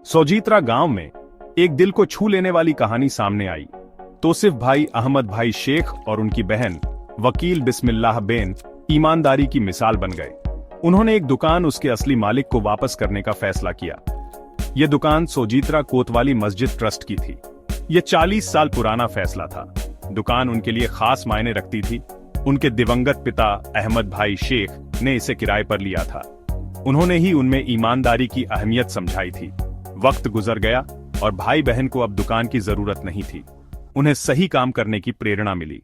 सोजीत्रा गांव में एक दिल को छू लेने वाली कहानी सामने आई। तोसिफ भाई अहमद भाई शेख और उनकी बहन वकील बिस्मिल्लाह बेन ईमानदारी की मिसाल बन गए। उन्होंने एक दुकान उसके असली मालिक को वापस करने का फैसला किया। यह दुकान सोजीत्रा कोतवाली मस्जिद ट्रस्ट की थी। यह 40 साल पुराना फैसला था। दुकान उनके लिए खास मायने रखती थी। उनके दिवंगत पिता अहमद भाई शेख ने इसे किराए पर लिया था। उन्होंने ही उनमें ईमानदारी की अहमियत समझाई थी। वक्त गुजर गया और भाई बहन को अब दुकान की जरूरत नहीं थी। उन्हें सही काम करने की प्रेरणा मिली।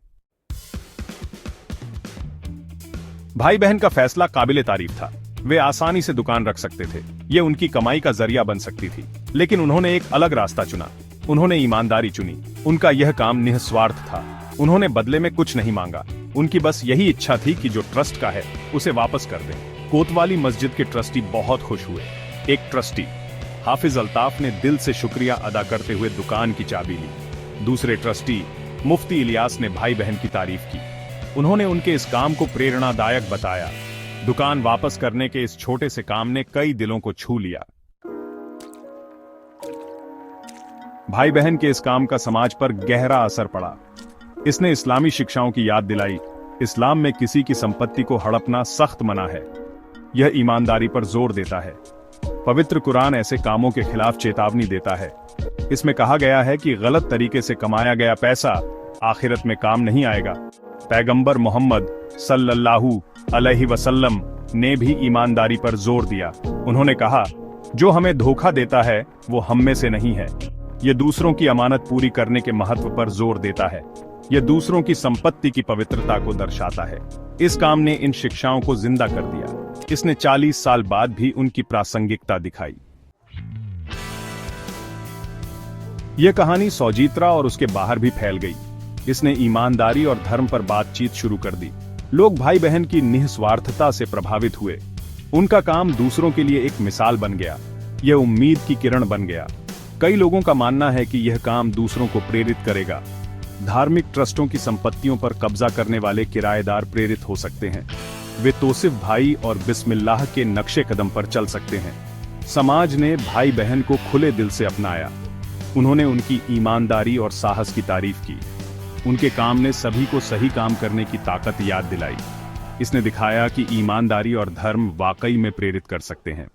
भाई बहन का फैसला काबिले तारीफ था। वे आसानी से दुकान रख सकते थे। यह उनकी कमाई का जरिया बन सकती थी। लेकिन उन्होंने एक अलग रास्ता चुना। उन्होंने ईमानदारी चुनी। उनका यह काम निस्वार्थ था। उन्होंने बदले में कुछ नहीं मांगा। उनकी बस यही इच्छा थी कि जो ट्रस्ट का है उसे वापस कर दें। कोतवाली मस्जिद के ट्रस्टी बहुत खुश हुए। एक ट्रस्टी हाफिज अल्ताफ ने दिल से शुक्रिया अदा करते हुए दुकान की चाबी ली। दूसरे ट्रस्टी मुफ्ती इलियास ने भाई बहन की तारीफ की। उन्होंने उनके इस काम को प्रेरणादायक बताया। दुकान वापस करने के इस छोटे से काम ने कई दिलों को छू लिया। भाई बहन के इस काम का समाज पर गहरा असर पड़ा। इसने इस्लामी शिक्षाओं की याद दिलाई। इस्लाम में किसी की संपत्ति को हड़पना सख्त मना है। यह ईमानदारी पर जोर देता है। पवित्र कुरान ऐसे कामों के खिलाफ चेतावनी देता है। इसमें कहा गया है कि गलत तरीके से कमाया गया पैसा आखिरत में काम नहीं आएगा। पैगंबर मोहम्मद सल्लल्लाहु अलैहि वसल्लम ने भी ईमानदारी पर जोर दिया। उन्होंने कहा, जो हमें धोखा देता है वो हम में से नहीं है। यह दूसरों की अमानत पूरी करने के महत्व पर जोर देता है। यह दूसरों की संपत्ति की पवित्रता को दर्शाता है। इस काम ने इन शिक्षाओं को जिंदा कर दिया। इसने 40 साल बाद भी उनकी प्रासंगिकता दिखाई। यह कहानी सोजीत्रा और उसके बाहर भी फैल गई। इसने ईमानदारी और धर्म पर बातचीत शुरू कर दी। लोग भाई बहन की निस्वार्थता से प्रभावित हुए। उनका काम दूसरों के लिए एक मिसाल बन गया। यह उम्मीद की किरण बन गया। कई लोगों का मानना है कि यह काम दूसरों को प्रेरित करेगा। धार्मिक ट्रस्टों की संपत्तियों पर कब्जा करने वाले किराएदार प्रेरित हो सकते हैं। वे तोसिफ भाई और बिस्मिल्लाह के नक्शे कदम पर चल सकते हैं। समाज ने भाई बहन को खुले दिल से अपनाया। उन्होंने उनकी ईमानदारी और साहस की तारीफ की। उनके काम ने सभी को सही काम करने की ताकत याद दिलाई। इसने दिखाया कि ईमानदारी और धर्म वाकई में प्रेरित कर सकते हैं।